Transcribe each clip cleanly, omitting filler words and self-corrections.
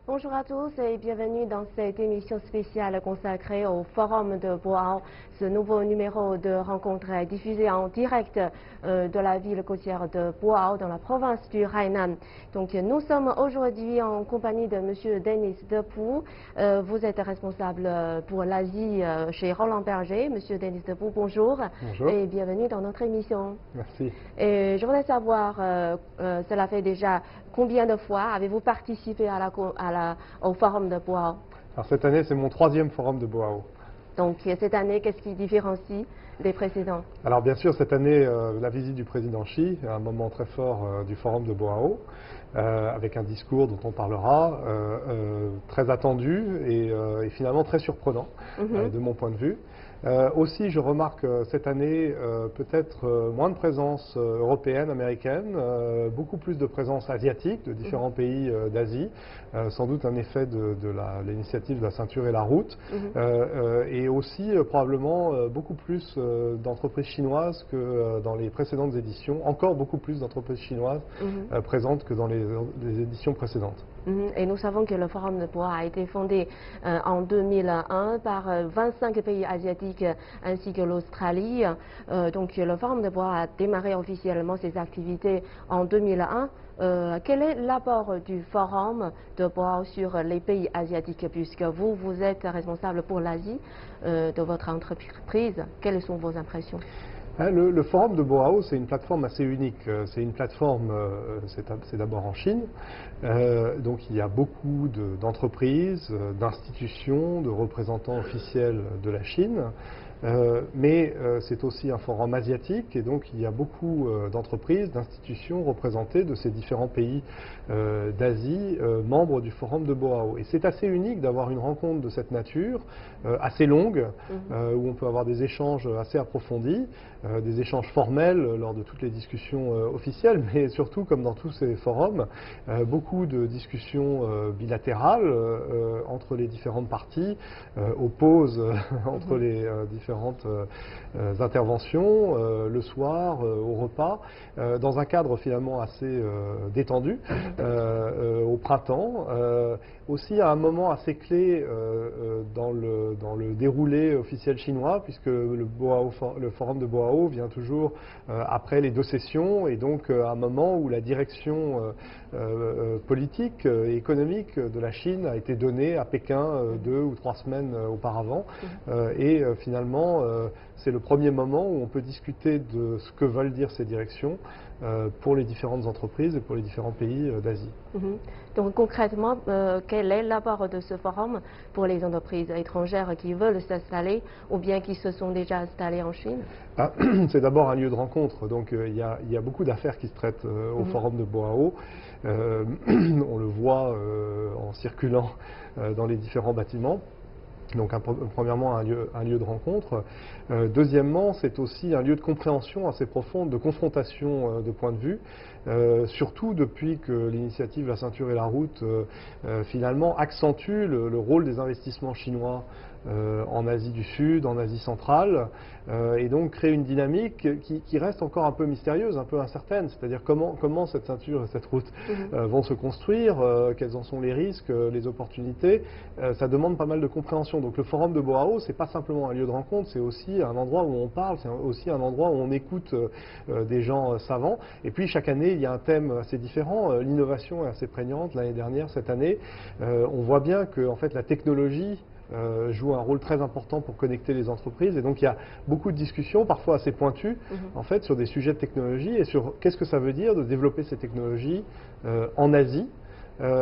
Bonjour à tous et bienvenue dans cette émission spéciale consacrée au Forum de Boao. Ce nouveau numéro de rencontre est diffusé en direct de la ville côtière de Boao dans la province du Hainan. Donc nous sommes aujourd'hui en compagnie de Monsieur Denis Depou. Vous êtes responsable pour l'Asie chez Roland Berger. Monsieur Denis Depou, bonjour. Bonjour. Et bienvenue dans notre émission. Merci. Et je voudrais savoir, cela fait déjà combien de fois avez-vous participé au Forum de Boao? Alors cette année, c'est mon 3e forum de Boao. Donc cette année, qu'est-ce qui différencie des précédents? Alors bien sûr, cette année, la visite du président Xi, un moment très fort du forum de Boao, avec un discours dont on parlera, très attendu et finalement très surprenant de mon point de vue. Aussi, je remarque cette année peut-être moins de présence européenne, américaine, beaucoup plus de présence asiatique de différents pays d'Asie, sans doute un effet de l'initiative de la ceinture et la route, et aussi probablement beaucoup plus d'entreprises chinoises que dans les précédentes éditions, encore beaucoup plus d'entreprises chinoises présentes que dans les éditions précédentes. Et nous savons que le Forum de Boao a été fondé en 2001 par 25 pays asiatiques ainsi que l'Australie. Donc le Forum de Boao a démarré officiellement ses activités en 2001. Quel est l'apport du Forum de Boao sur les pays asiatiques, puisque vous êtes responsable pour l'Asie de votre entreprise? Quelles sont vos impressions? Le forum de Boao, c'est une plateforme assez unique. C'est une plateforme, c'est d'abord en Chine, donc il y a beaucoup d'entreprises, d'institutions, de représentants officiels de la Chine. Mais c'est aussi un forum asiatique et donc il y a beaucoup d'entreprises, d'institutions représentées de ces différents pays d'Asie, membres du forum de Boao. Et c'est assez unique d'avoir une rencontre de cette nature, assez longue, où on peut avoir des échanges assez approfondis, des échanges formels lors de toutes les discussions officielles, mais surtout, comme dans tous ces forums, beaucoup de discussions bilatérales entre les différentes parties, aux pauses entre les différentes interventions, le soir, au repas, dans un cadre finalement assez détendu, au printemps, aussi à un moment assez clé dans le déroulé officiel chinois, puisque le forum de Boao vient toujours après les 2 sessions, et donc un moment où la direction politique et économique de la Chine a été donnée à Pékin 2 ou 3 semaines auparavant, et finalement c'est le premier moment où on peut discuter de ce que veulent dire ces directions pour les différentes entreprises et pour les différents pays d'Asie. Donc concrètement, quel est l'apport de ce forum pour les entreprises étrangères qui veulent s'installer ou bien qui se sont déjà installées en Chine? C'est d'abord un lieu de rencontre, donc il y a beaucoup d'affaires qui se traitent au forum de Boao. On le voit en circulant dans les différents bâtiments. Donc premièrement un lieu de rencontre. Deuxièmement, c'est aussi un lieu de compréhension assez profonde, de confrontation de points de vue, surtout depuis que l'initiative La ceinture et la route finalement accentue le rôle des investissements chinois en Asie du Sud, en Asie centrale, et donc crée une dynamique qui reste encore un peu mystérieuse, un peu incertaine, c'est-à-dire comment cette ceinture et cette route vont se construire, quels en sont les risques, les opportunités. Ça demande pas mal de compréhension. Donc le forum de Boao, c'est pas simplement un lieu de rencontre, c'est aussi un endroit où on parle, c'est aussi un endroit où on écoute des gens savants. Et puis chaque année, il y a un thème assez différent. L'innovation est assez prégnante. L'année dernière, cette année, on voit bien que en fait la technologie joue un rôle très important pour connecter les entreprises, et donc il y a beaucoup de discussions, parfois assez pointues, en fait, sur des sujets de technologie et sur qu'est-ce que ça veut dire de développer ces technologies en Asie.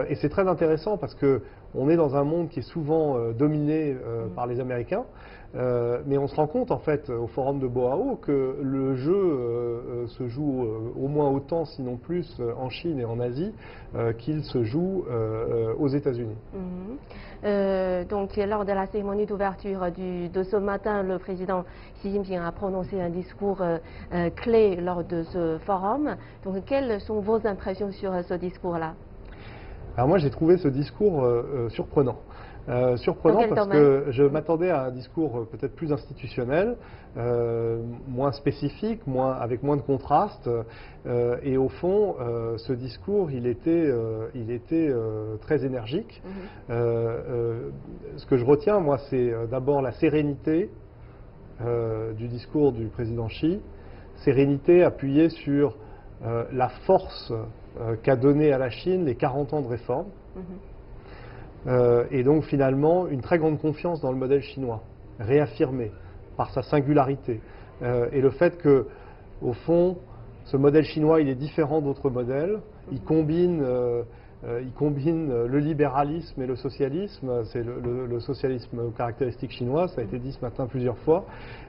Et c'est très intéressant parce que on est dans un monde qui est souvent dominé par les Américains, mais on se rend compte en fait au forum de Boao que le jeu se joue au moins autant, sinon plus, en Chine et en Asie qu'il se joue aux États-Unis. Donc lors de la cérémonie d'ouverture de ce matin, le président Xi Jinping a prononcé un discours clé lors de ce forum. Donc quelles sont vos impressions sur ce discours-là? Alors moi j'ai trouvé ce discours surprenant. Surprenant parce domaine? que je m'attendais à un discours peut-être plus institutionnel, moins spécifique, avec moins de contraste. Et au fond, ce discours, il était très énergique. Ce que je retiens, moi, c'est d'abord la sérénité du discours du président Xi, sérénité appuyée sur la force qu'a donnée à la Chine les 40 ans de réforme. Et donc finalement une très grande confiance dans le modèle chinois, réaffirmée par sa singularité. Et le fait que, au fond, ce modèle chinois, il est différent d'autres modèles, il combine le libéralisme et le socialisme, c'est le socialisme caractéristique chinois, ça a été dit ce matin plusieurs fois,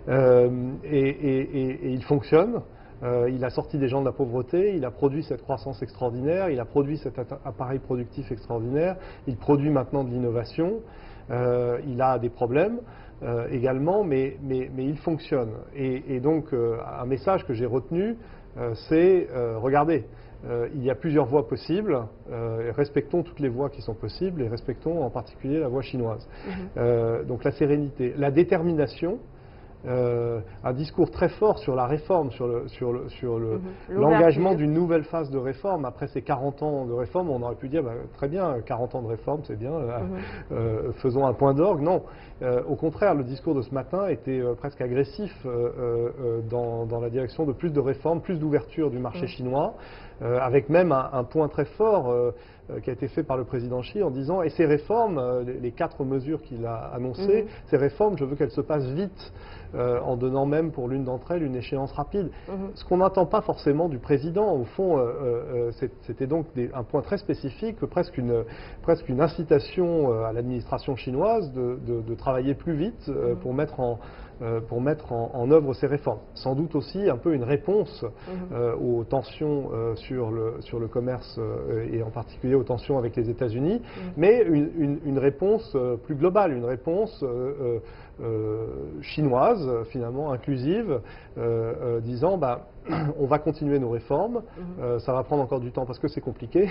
et il fonctionne. Il a sorti des gens de la pauvreté, il a produit cette croissance extraordinaire, il a produit cet appareil productif extraordinaire, il produit maintenant de l'innovation, il a des problèmes également, mais il fonctionne. Et donc un message que j'ai retenu, c'est regardez, il y a plusieurs voies possibles, respectons toutes les voies qui sont possibles et respectons en particulier la voie chinoise. Donc la sérénité, la détermination. Un discours très fort sur la réforme, sur l'engagement d'une nouvelle phase de réforme. Après ces 40 ans de réforme, on aurait pu dire, bah, très bien, 40 ans de réforme, c'est bien, faisons un point d'orgue. Non, au contraire, le discours de ce matin était presque agressif dans la direction de plus de réformes, plus d'ouverture du marché chinois, avec même un point très fort qui a été fait par le président Xi en disant, et ces réformes, les 4 mesures qu'il a annoncées, ces réformes, je veux qu'elles se passent vite. En donnant même pour l'une d'entre elles une échéance rapide. Ce qu'on n'entend pas forcément du président, au fond, c'était donc un point très spécifique, presque une incitation à l'administration chinoise de travailler plus vite pour mettre en œuvre ces réformes. Sans doute aussi un peu une réponse aux tensions sur le commerce et en particulier aux tensions avec les États-Unis, mais une réponse plus globale, une réponse chinoise, finalement inclusive, disant bah, on va continuer nos réformes, ça va prendre encore du temps parce que c'est compliqué.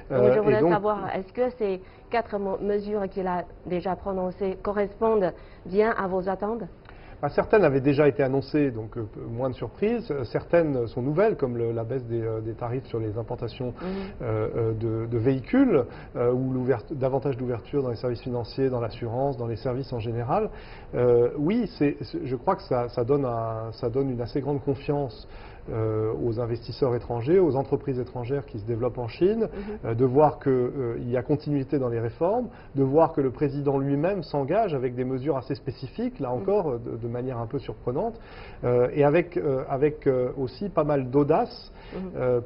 Je voulais savoir, est-ce que ces 4 mesures qu'il a déjà prononcées correspondent bien à vos attentes? Certaines avaient déjà été annoncées, donc moins de surprises. Certaines sont nouvelles, comme la baisse des tarifs sur les importations de véhicules, ou davantage d'ouverture dans les services financiers, dans l'assurance, dans les services en général. Oui, je crois que ça donne une assez grande confiance aux investisseurs étrangers, aux entreprises étrangères qui se développent en Chine, de voir qu'il y a continuité dans les réformes, de voir que le président lui-même s'engage avec des mesures assez spécifiques, là encore, de manière un peu surprenante, et avec aussi pas mal d'audace,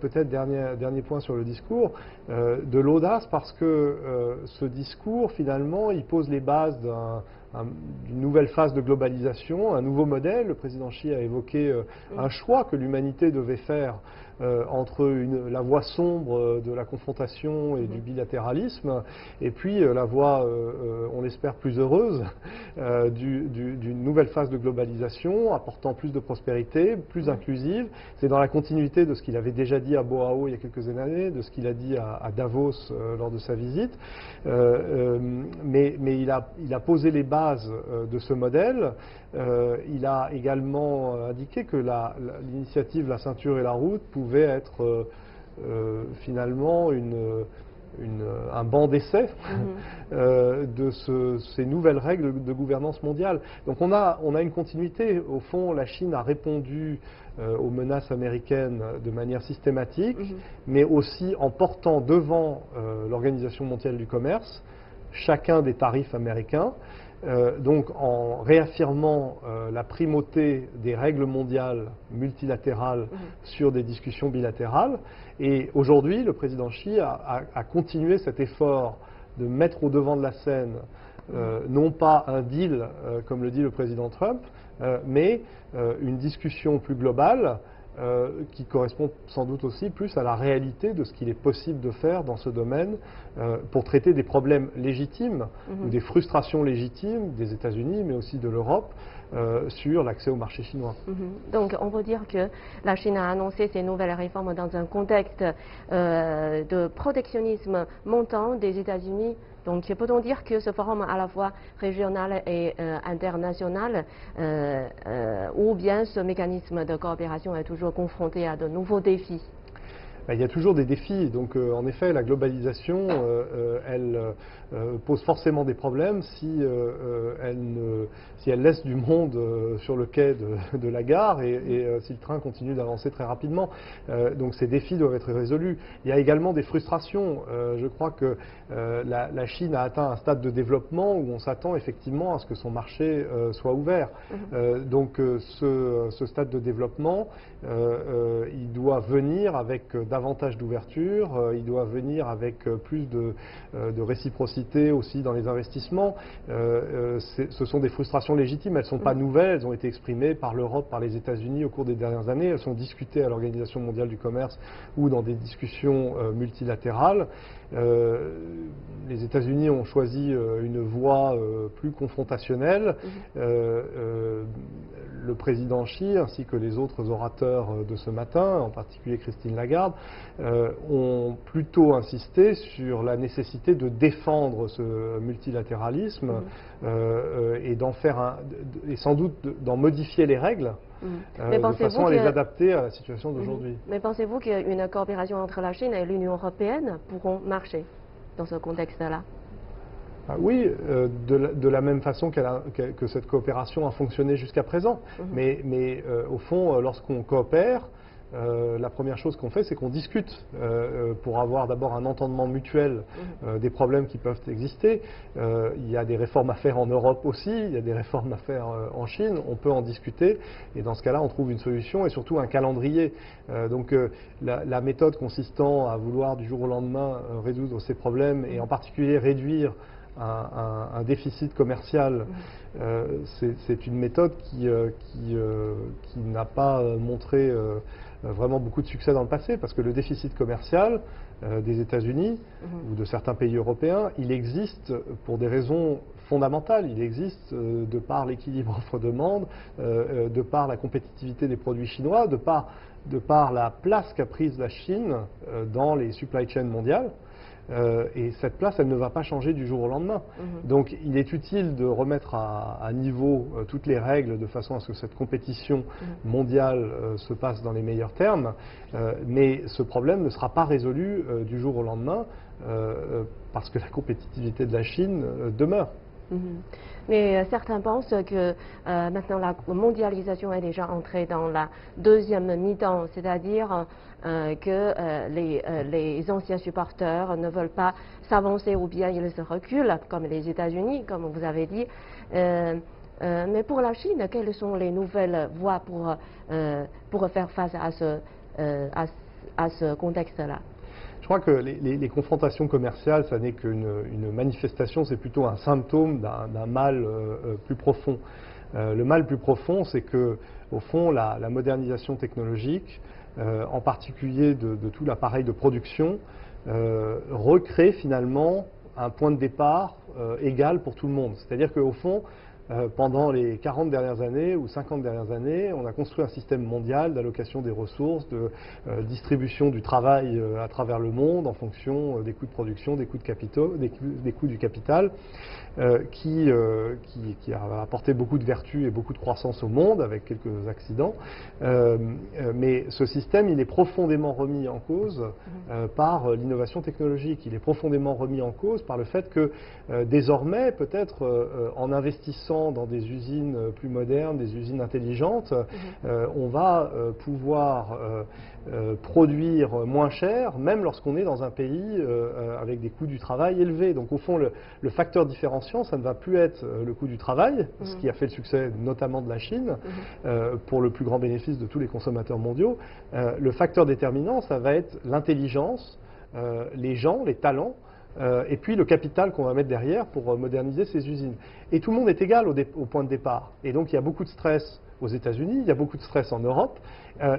peut-être dernier point sur le discours, de l'audace parce que ce discours, finalement, il pose les bases d'une nouvelle phase de globalisation, un nouveau modèle. Le président Xi a évoqué un choix que l'humanité devait faire entre la voie sombre de la confrontation et du bilatéralisme, et puis la voie, on l'espère, plus heureuse d'une nouvelle phase de globalisation, apportant plus de prospérité, plus inclusive. C'est dans la continuité de ce qu'il avait déjà dit à Boao il y a quelques années, de ce qu'il a dit à Davos lors de sa visite. Mais il a posé les bases de ce modèle. Il a également indiqué que l'initiative La ceinture et la route pouvait être finalement un banc d'essai de ces nouvelles règles de gouvernance mondiale. Donc on a une continuité. Au fond, la Chine a répondu aux menaces américaines de manière systématique, mais aussi en portant devant l'Organisation mondiale du commerce chacun des tarifs américains. Donc en réaffirmant la primauté des règles mondiales multilatérales sur des discussions bilatérales. Et aujourd'hui, le président Xi a continué cet effort de mettre au devant de la scène non pas un deal, comme le dit le président Trump, mais une discussion plus globale qui correspond sans doute aussi plus à la réalité de ce qu'il est possible de faire dans ce domaine pour traiter des problèmes légitimes ou des frustrations légitimes des États-Unis, mais aussi de l'Europe, sur l'accès au marché chinois. Donc on peut dire que la Chine a annoncé ces nouvelles réformes dans un contexte de protectionnisme montant des États-Unis. Donc peut-on dire que ce forum à la fois régional et international, ou bien ce mécanisme de coopération est toujours confronté à de nouveaux défis? Il y a toujours des défis. Donc, en effet, la globalisation, elle pose forcément des problèmes si elle laisse du monde sur le quai de la gare et si le train continue d'avancer très rapidement. Donc, ces défis doivent être résolus. Il y a également des frustrations. Je crois que la Chine a atteint un stade de développement où on s'attend effectivement à ce que son marché soit ouvert. Donc, ce stade de développement, il doit venir avec davantage d'ouverture, il doit venir avec plus de réciprocité aussi dans les investissements. Ce sont des frustrations légitimes, elles ne sont pas nouvelles, elles ont été exprimées par l'Europe, par les États-Unis au cours des dernières années, elles sont discutées à l'Organisation mondiale du commerce ou dans des discussions multilatérales. Les États-Unis ont choisi une voie plus confrontationnelle. Le président Xi ainsi que les autres orateurs de ce matin, en particulier Christine Lagarde, ont plutôt insisté sur la nécessité de défendre ce multilatéralisme et d'en faire et sans doute d'en modifier les règles de façon à les adapter à la situation d'aujourd'hui. Mais pensez-vous qu'une coopération entre la Chine et l'Union européenne pourront marcher dans ce contexte-là? Oui, de la même façon que cette coopération a fonctionné jusqu'à présent. Mais au fond, lorsqu'on coopère, la première chose qu'on fait, c'est qu'on discute pour avoir d'abord un entendement mutuel des problèmes qui peuvent exister. Il y a des réformes à faire en Europe aussi, il y a des réformes à faire en Chine, on peut en discuter et dans ce cas-là, on trouve une solution et surtout un calendrier. Donc la méthode consistant à vouloir du jour au lendemain résoudre ces problèmes et en particulier réduire un déficit commercial, c'est une méthode qui n'a pas montré vraiment beaucoup de succès dans le passé, parce que le déficit commercial des États-Unis ou de certains pays européens, il existe pour des raisons fondamentales. Il existe de par l'équilibre offre-demande, de par la compétitivité des produits chinois, de par la place qu'a prise la Chine dans les supply chains mondiales. Et cette place, elle ne va pas changer du jour au lendemain. Donc il est utile de remettre à niveau toutes les règles de façon à ce que cette compétition mondiale se passe dans les meilleurs termes. Mais ce problème ne sera pas résolu du jour au lendemain parce que la compétitivité de la Chine demeure. Mais certains pensent que maintenant la mondialisation est déjà entrée dans la deuxième mi-temps, c'est-à-dire que les anciens supporters ne veulent pas s'avancer ou bien ils se reculent, comme les États-Unis, comme vous avez dit. Mais pour la Chine, quelles sont les nouvelles voies pour faire face à ce contexte-là? Je crois que les confrontations commerciales, ça n'est qu'une manifestation, c'est plutôt un symptôme d'un mal plus profond. Le mal plus profond, c'est que, au fond, la modernisation technologique, en particulier de tout l'appareil de production, recrée finalement un point de départ égal pour tout le monde. C'est-à-dire qu'au fond, pendant les 40 dernières années ou 50 dernières années, on a construit un système mondial d'allocation des ressources, de distribution du travail à travers le monde en fonction des coûts de production, des coûts de capitaux, des coûts du capital, qui a apporté beaucoup de vertus et beaucoup de croissance au monde avec quelques accidents. Mais ce système, il est profondément remis en cause par l'innovation technologique. Il est profondément remis en cause par le fait que désormais, peut-être en investissant dans des usines plus modernes, des usines intelligentes, on va pouvoir produire moins cher, même lorsqu'on est dans un pays avec des coûts du travail élevés. Donc au fond, le facteur différenciant, ça ne va plus être le coût du travail, ce qui a fait le succès notamment de la Chine, pour le plus grand bénéfice de tous les consommateurs mondiaux. Le facteur déterminant, ça va être l'intelligence, les gens, les talents, et puis le capital qu'on va mettre derrière pour moderniser ces usines. Et tout le monde est égal au point de départ. Et donc il y a beaucoup de stress aux États-Unis, il y a beaucoup de stress en Europe,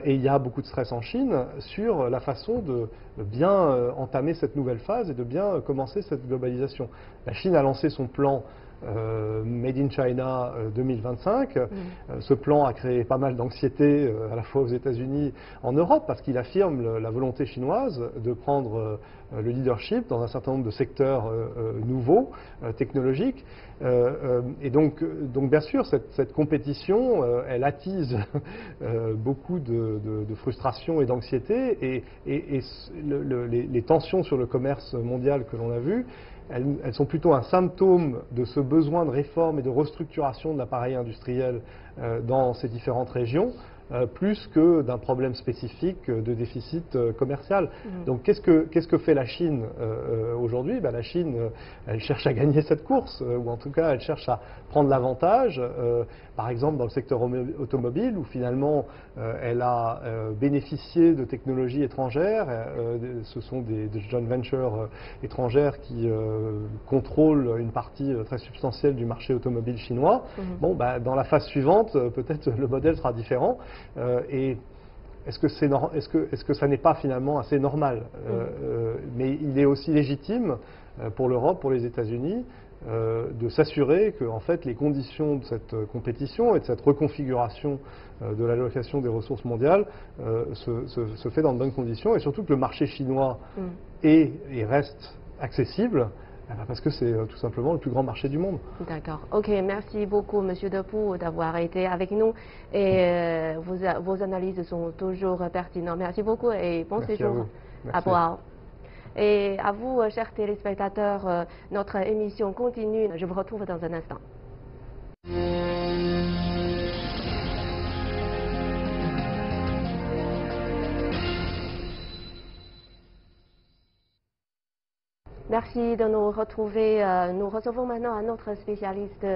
Et il y a beaucoup de stress en Chine sur la façon de bien entamer cette nouvelle phase et de bien commencer cette globalisation. La Chine a lancé son plan Made in China 2025. Ce plan a créé pas mal d'anxiété à la fois aux États-Unis, en Europe, parce qu'il affirme la volonté chinoise de prendre le leadership dans un certain nombre de secteurs nouveaux, technologiques. Et donc, bien sûr, cette compétition, elle attise beaucoup de frustration et d'anxiété. Et les tensions sur le commerce mondial que l'on a vues, elles sont plutôt un symptôme de ce besoin de réforme et de restructuration de l'appareil industriel dans ces différentes régions, plus que d'un problème spécifique de déficit commercial. Donc qu'est-ce que fait la Chine aujourd'hui? La Chine, elle cherche à gagner cette course, ou en tout cas elle cherche à prendre l'avantage, par exemple dans le secteur automobile, où finalement elle a bénéficié de technologies étrangères. Ce sont des joint ventures étrangères qui contrôlent une partie très substantielle du marché automobile chinois. Bon, dans la phase suivante, peut-être le modèle sera différent. Et est-ce que ça n'est pas finalement assez normal? Mais il est aussi légitime pour l'Europe, pour les États-Unis, de s'assurer que en fait, les conditions de cette compétition et de cette reconfiguration de l'allocation des ressources mondiales se fait dans de bonnes conditions, et surtout que le marché chinois est et reste accessible. Parce que c'est tout simplement le plus grand marché du monde. D'accord. Ok, merci beaucoup, Monsieur Depou, d'avoir été avec nous. Et vos analyses sont toujours pertinentes. Merci beaucoup et bon séjour à Boao. Et à vous, chers téléspectateurs, notre émission continue. Je vous retrouve dans un instant. Merci de nous retrouver. Nous recevons maintenant un autre spécialiste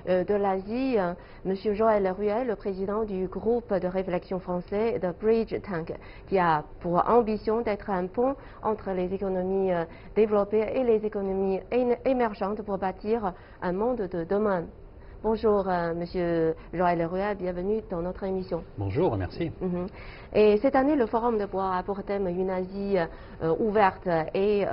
de l'Asie, M. Joël Ruel, le président du groupe de réflexion français de Bridge Tank, qui a pour ambition d'être un pont entre les économies développées et les économies émergentes pour bâtir un monde de demain. Bonjour, Monsieur Joël Ruel, bienvenue dans notre émission. Bonjour, merci. Et cette année, le Forum de Boao a pour thème une Asie ouverte et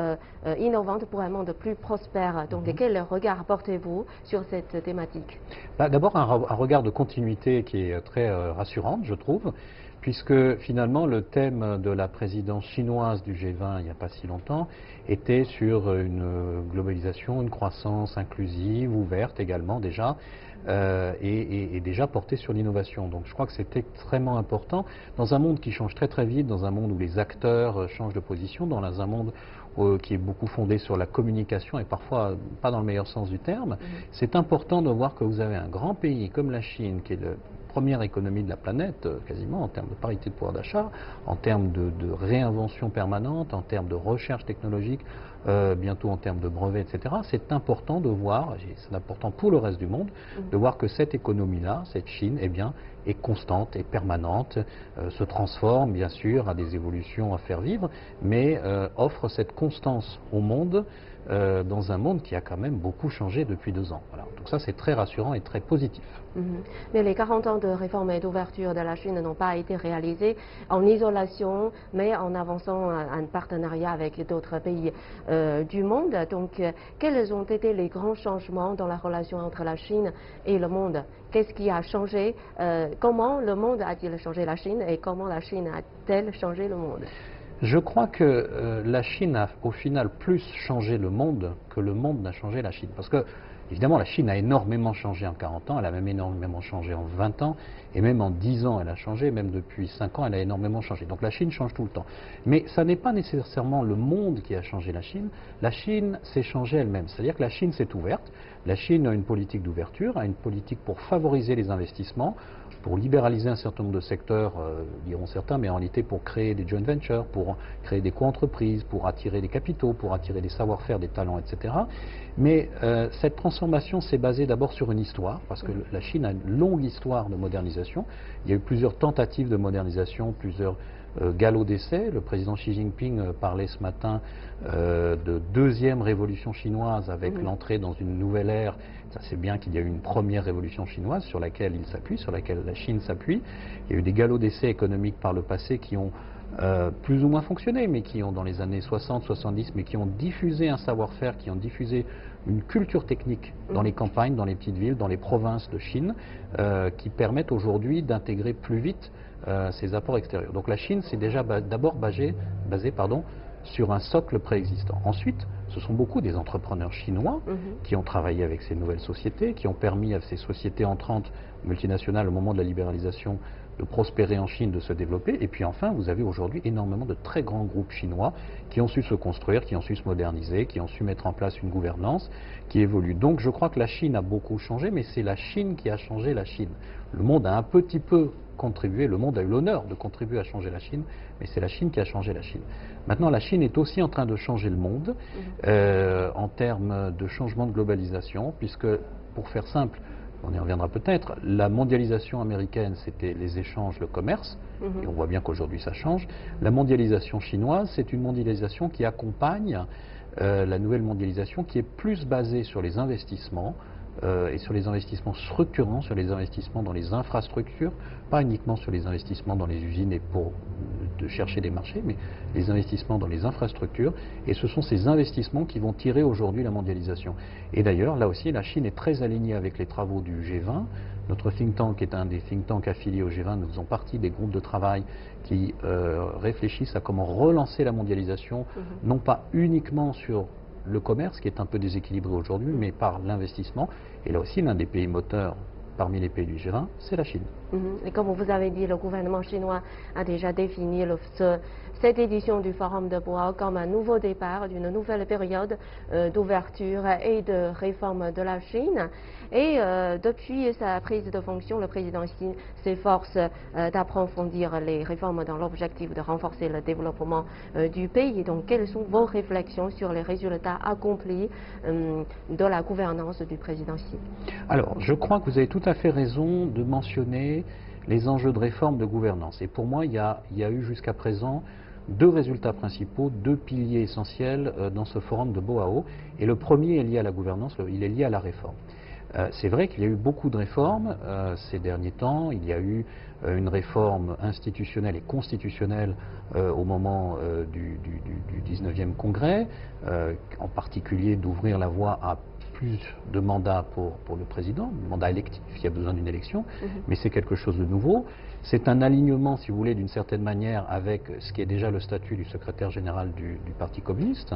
innovante pour un monde plus prospère. Donc, quel regard portez-vous sur cette thématique? D'abord, un regard de continuité qui est très rassurant, je trouve, puisque finalement, le thème de la présidence chinoise du G20, il n'y a pas si longtemps, était sur une globalisation, une croissance inclusive, ouverte également déjà, et déjà portée sur l'innovation. Donc je crois que c'est extrêmement important dans un monde qui change très très vite, dans un monde où les acteurs changent de position, dans un monde qui est beaucoup fondé sur la communication et parfois pas dans le meilleur sens du terme. C'est important de voir que vous avez un grand pays comme la Chine, qui est la première économie de la planète, quasiment en termes de parité de pouvoir d'achat, en termes de réinvention permanente, en termes de recherche technologique, bientôt en termes de brevets, etc. C'est important de voir, c'est important pour le reste du monde, de voir que cette économie-là, cette Chine, eh bien, est constante et permanente, se transforme bien sûr, a des évolutions à faire vivre, mais offre cette constance au monde dans un monde qui a quand même beaucoup changé depuis 2 ans. Voilà. Donc ça c'est très rassurant et très positif. Mais les 40 ans de réforme et d'ouverture de la Chine n'ont pas été réalisés en isolation, mais en avançant un partenariat avec d'autres pays du monde. Donc, quels ont été les grands changements dans la relation entre la Chine et le monde? Qu'est-ce qui a changé? Comment le monde a-t-il changé la Chine et comment la Chine a-t-elle changé le monde? Je crois que la Chine a au final plus changé le monde que le monde n'a changé la Chine. Parce que, évidemment, la Chine a énormément changé en 40 ans, elle a même énormément changé en 20 ans, et même en 10 ans elle a changé, même depuis 5 ans elle a énormément changé. Donc la Chine change tout le temps. Mais ça n'est pas nécessairement le monde qui a changé la Chine s'est changée elle-même. C'est-à-dire que la Chine s'est ouverte, la Chine a une politique d'ouverture, a une politique pour favoriser les investissements, pour libéraliser un certain nombre de secteurs, diront certains, mais en réalité pour créer des joint ventures, pour créer des co-entreprises, pour attirer des capitaux, pour attirer des savoir-faire, des talents, etc. Mais cette transformation s'est basée d'abord sur une histoire, parce que la Chine a une longue histoire de modernisation. Il y a eu plusieurs tentatives de modernisation, plusieurs galop d'essai. Le président Xi Jinping parlait ce matin de deuxième révolution chinoise avec l'entrée dans une nouvelle ère. Ça, c'est bien qu'il y a eu une première révolution chinoise sur laquelle il s'appuie, sur laquelle la Chine s'appuie. Il y a eu des galops d'essai économiques par le passé qui ont plus ou moins fonctionné, mais qui ont, dans les années 60, 70, mais qui ont diffusé un savoir-faire, qui ont diffusé une culture technique dans les campagnes, dans les petites villes, dans les provinces de Chine, qui permettent aujourd'hui d'intégrer plus vite ces apports extérieurs. Donc la Chine, c'est déjà d'abord basé sur un socle préexistant. Ensuite, ce sont beaucoup des entrepreneurs chinois qui ont travaillé avec ces nouvelles sociétés, qui ont permis à ces sociétés entrantes multinationales au moment de la libéralisation de prospérer en Chine, de se développer. Et puis enfin, vous avez aujourd'hui énormément de très grands groupes chinois qui ont su se construire, qui ont su se moderniser, qui ont su mettre en place une gouvernance qui évolue. Donc je crois que la Chine a beaucoup changé, mais c'est la Chine qui a changé la Chine. Le monde a un petit peu contribué, le monde a eu l'honneur de contribuer à changer la Chine, mais c'est la Chine qui a changé la Chine. Maintenant, la Chine est aussi en train de changer le monde en termes de changement de globalisation, puisque, pour faire simple, on y reviendra peut-être, la mondialisation américaine, c'était les échanges, le commerce, et on voit bien qu'aujourd'hui ça change. La mondialisation chinoise, c'est une mondialisation qui accompagne la nouvelle mondialisation, qui est plus basée sur les investissements, et sur les investissements structurants, sur les investissements dans les infrastructures, pas uniquement sur les investissements dans les usines et pour de chercher des marchés, mais les investissements dans les infrastructures. Et ce sont ces investissements qui vont tirer aujourd'hui la mondialisation. Et d'ailleurs, là aussi, la Chine est très alignée avec les travaux du G20. Notre think tank est un des think tanks affiliés au G20. Nous faisons partie des groupes de travail qui réfléchissent à comment relancer la mondialisation, non pas uniquement sur le commerce, qui est un peu déséquilibré aujourd'hui, mais par l'investissement. Et là aussi, l'un des pays moteurs parmi les pays du G20, c'est la Chine. Et comme vous avez dit, le gouvernement chinois a déjà défini cette édition du Forum de Boao comme un nouveau départ d'une nouvelle période d'ouverture et de réforme de la Chine. Et depuis sa prise de fonction, le président Xi s'efforce d'approfondir les réformes dans l'objectif de renforcer le développement du pays. Donc, quelles sont vos réflexions sur les résultats accomplis de la gouvernance du président Xi? Alors, je crois que vous avez tout à fait raison de mentionner les enjeux de réforme de gouvernance. Et pour moi, il y a eu jusqu'à présent deux résultats principaux, deux piliers essentiels dans ce forum de Boao. Et le premier est lié à la gouvernance, il est lié à la réforme. C'est vrai qu'il y a eu beaucoup de réformes ces derniers temps. Il y a eu une réforme institutionnelle et constitutionnelle au moment du 19e congrès, en particulier d'ouvrir la voie à plus de mandats pour le président, mandat électif, il y a besoin d'une élection, mais c'est quelque chose de nouveau. C'est un alignement, si vous voulez, d'une certaine manière avec ce qui est déjà le statut du secrétaire général du Parti communiste.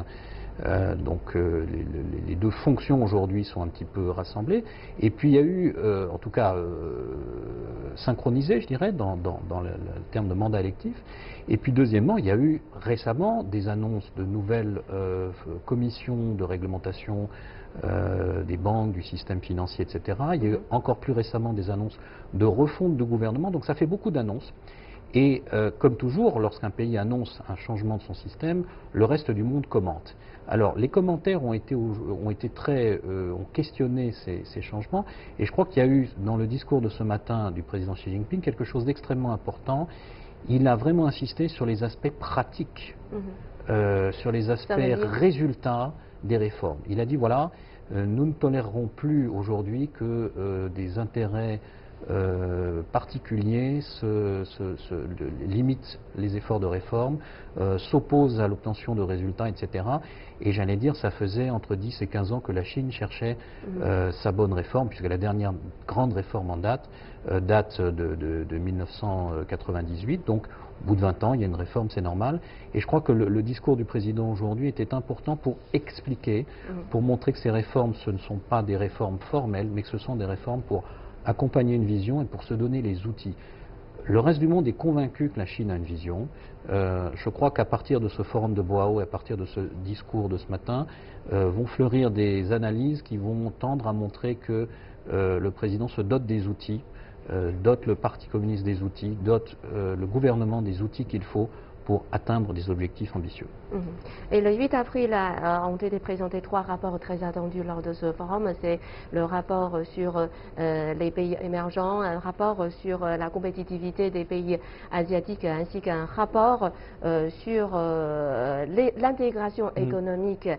Donc les deux fonctions aujourd'hui sont un petit peu rassemblées. Et puis il y a eu, en tout cas synchronisé, je dirais, dans le terme de mandat électif. Et puis deuxièmement, il y a eu récemment des annonces de nouvelles commissions de réglementation des banques, du système financier, etc. Il y a eu encore plus récemment des annonces de refonte de gouvernement. Donc ça fait beaucoup d'annonces. Et comme toujours, lorsqu'un pays annonce un changement de son système, le reste du monde commente. Alors, les commentaires ont questionné ces changements, et je crois qu'il y a eu, dans le discours de ce matin du président Xi Jinping, quelque chose d'extrêmement important. Il a vraiment insisté sur les aspects pratiques, sur les aspects résultats des réformes. Il a dit, voilà, nous ne tolérerons plus aujourd'hui que des intérêts particuliers limitent les efforts de réforme, s'opposent à l'obtention de résultats, etc. Et j'allais dire, ça faisait entre 10 et 15 ans que la Chine cherchait sa bonne réforme, puisque la dernière grande réforme en date de 1998. Donc, au bout de 20 ans, il y a une réforme, c'est normal. Et je crois que le discours du président aujourd'hui était important pour expliquer, pour montrer que ces réformes, ce ne sont pas des réformes formelles, mais que ce sont des réformes pour accompagner une vision et pour se donner les outils. Le reste du monde est convaincu que la Chine a une vision. Je crois qu'à partir de ce forum de Boao et à partir de ce discours de ce matin, vont fleurir des analyses qui vont tendre à montrer que le président se dote des outils, dote le Parti communiste des outils, dote le gouvernement des outils qu'il faut pour atteindre des objectifs ambitieux. Et le 8 avril ont été présentés 3 rapports très attendus lors de ce forum. C'est le rapport sur les pays émergents, un rapport sur la compétitivité des pays asiatiques, ainsi qu'un rapport sur l'intégration économique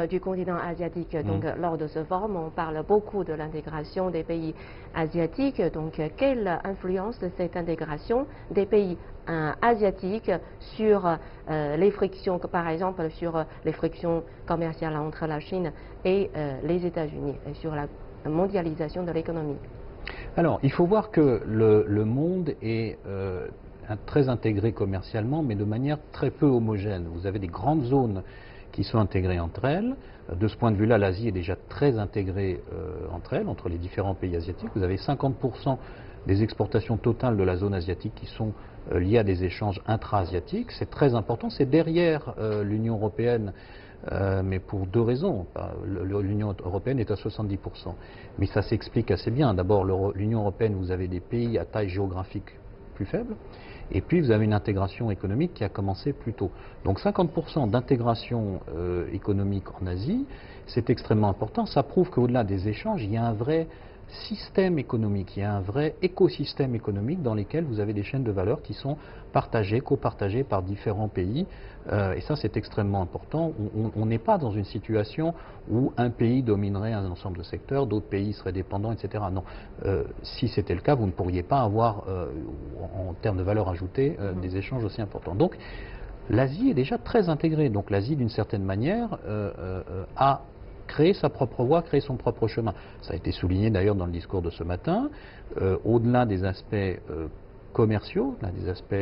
du continent asiatique. Donc, lors de ce forum, on parle beaucoup de l'intégration des pays asiatiques. Donc, quelle influence de cette intégration des pays asiatiques sur les frictions, par exemple sur les frictions commerciales entre la Chine et les États-Unis, et sur la mondialisation de l'économie? Alors, il faut voir que le monde est très intégré commercialement, mais de manière très peu homogène. Vous avez des grandes zones qui sont intégrées entre elles. De ce point de vue-là, l'Asie est déjà très intégrée entre elles, entre les différents pays asiatiques. Vous avez 50% des exportations totales de la zone asiatique qui sont liées à des échanges intra-asiatiques. C'est très important. C'est derrière l'Union européenne, mais pour 2 raisons. L'Union européenne est à 70%. Mais ça s'explique assez bien. D'abord, l'Union européenne, vous avez des pays à taille géographique plus faible. Et puis, vous avez une intégration économique qui a commencé plus tôt. Donc, 50% d'intégration économique en Asie, c'est extrêmement important. Ça prouve qu'au-delà des échanges, il y a un vrai système économique, il y a un vrai écosystème économique dans lequel vous avez des chaînes de valeur qui sont partagées, copartagées par différents pays. Et ça, c'est extrêmement important. On n'est pas dans une situation où un pays dominerait un ensemble de secteurs, d'autres pays seraient dépendants, etc. Non. Si c'était le cas, vous ne pourriez pas avoir, en termes de valeur ajoutée, des échanges aussi importants. Donc, l'Asie est déjà très intégrée. Donc, l'Asie, d'une certaine manière, a créer sa propre voie, créer son propre chemin. Ça a été souligné d'ailleurs dans le discours de ce matin. Au-delà des aspects commerciaux, des aspects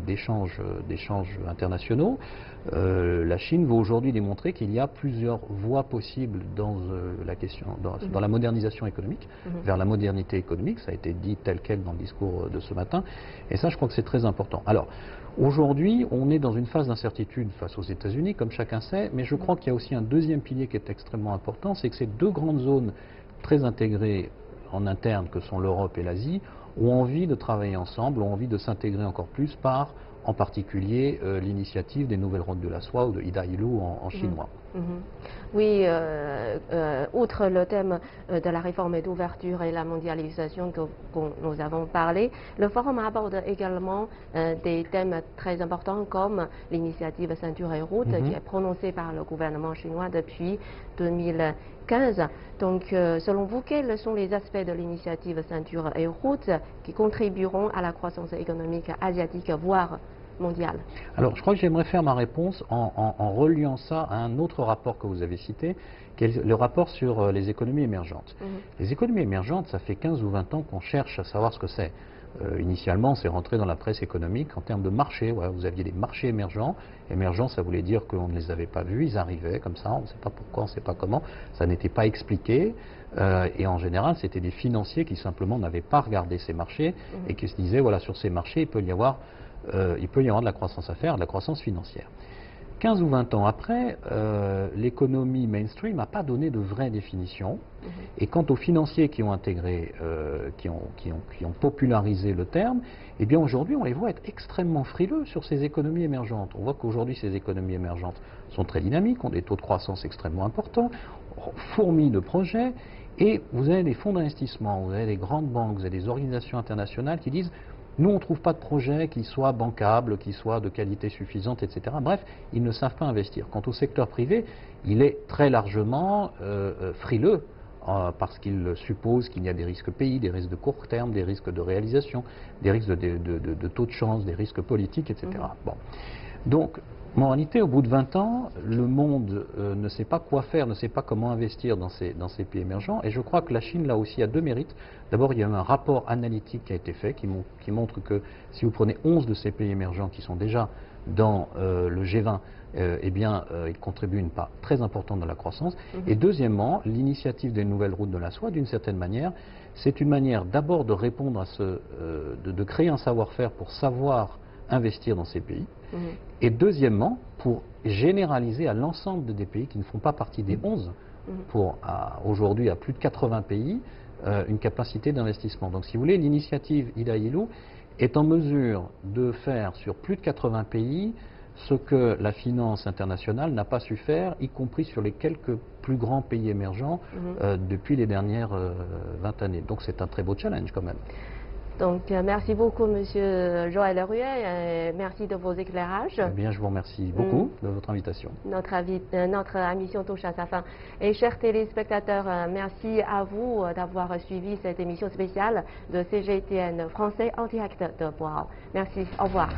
d'échanges internationaux, la Chine veut aujourd'hui démontrer qu'il y a plusieurs voies possibles dans dans la modernisation économique, vers la modernité économique. Ça a été dit tel quel dans le discours de ce matin. Et ça, je crois que c'est très important. Alors, aujourd'hui, on est dans une phase d'incertitude face aux États-Unis, comme chacun sait, mais je crois qu'il y a aussi un deuxième pilier qui est extrêmement important, c'est que ces 2 grandes zones très intégrées en interne, que sont l'Europe et l'Asie, ont envie de travailler ensemble, ont envie de s'intégrer encore plus par, en particulier, l'initiative des nouvelles routes de la soie ou de Ida Ilu en chinois. Oui, outre le thème de la réforme et d'ouverture et la mondialisation que nous avons parlé, le forum aborde également des thèmes très importants comme l'initiative Ceinture et Route qui est prononcée par le gouvernement chinois depuis 2015. Donc, selon vous, quels sont les aspects de l'initiative Ceinture et Route qui contribueront à la croissance économique asiatique, voire mondiale? Alors, je crois que j'aimerais faire ma réponse en reliant ça à un autre rapport que vous avez cité, qui est le rapport sur les économies émergentes. Les économies émergentes, ça fait 15 ou 20 ans qu'on cherche à savoir ce que c'est. Initialement, c'est rentré dans la presse économique en termes de marché. Ouais, vous aviez des marchés émergents. Émergents, ça voulait dire qu'on ne les avait pas vus, ils arrivaient comme ça, on ne sait pas pourquoi, on ne sait pas comment, ça n'était pas expliqué. Et en général, c'était des financiers qui simplement n'avaient pas regardé ces marchés et qui se disaient, voilà, sur ces marchés, il peut y avoir de la croissance à faire, de la croissance financière. 15 ou 20 ans après, l'économie mainstream n'a pas donné de vraie définition. Et quant aux financiers qui ont intégré, qui ont popularisé le terme, eh bien aujourd'hui, on les voit être extrêmement frileux sur ces économies émergentes. On voit qu'aujourd'hui, ces économies émergentes sont très dynamiques, ont des taux de croissance extrêmement importants, fourmis de projets, et vous avez des fonds d'investissement, vous avez des grandes banques, vous avez des organisations internationales qui disent nous, on ne trouve pas de projet qui soit bancable, qui soit de qualité suffisante, etc. Bref, ils ne savent pas investir. Quant au secteur privé, il est très largement frileux parce qu'il suppose qu'il y a des risques pays, des risques de court terme, des risques de réalisation, des risques de taux de chance, des risques politiques, etc. Bon. Donc, en réalité, au bout de 20 ans, le monde ne sait pas quoi faire, ne sait pas comment investir dans ces pays émergents. Et je crois que la Chine, là aussi, a 2 mérites. D'abord, il y a un rapport analytique qui a été fait, qui montre que si vous prenez 11 de ces pays émergents qui sont déjà dans le G20, eh bien, ils contribuent une part très importante dans la croissance. Et deuxièmement, l'initiative des nouvelles routes de la soie, d'une certaine manière, c'est une manière d'abord de répondre à de créer un savoir-faire pour savoir investir dans ces pays. Et deuxièmement, pour généraliser à l'ensemble des pays qui ne font pas partie des 11, pour aujourd'hui à plus de 80 pays, une capacité d'investissement. Donc si vous voulez, l'initiative Ida Ilu est en mesure de faire sur plus de 80 pays ce que la finance internationale n'a pas su faire, y compris sur les quelques plus grands pays émergents depuis les dernières 20 années. Donc c'est un très beau challenge quand même. Donc, merci beaucoup, Monsieur Joël Ruet, et merci de vos éclairages. Eh bien, je vous remercie beaucoup de votre invitation. Notre émission touche à sa fin. Et chers téléspectateurs, merci à vous d'avoir suivi cette émission spéciale de CGTN français en direct de Boao. Merci, au revoir.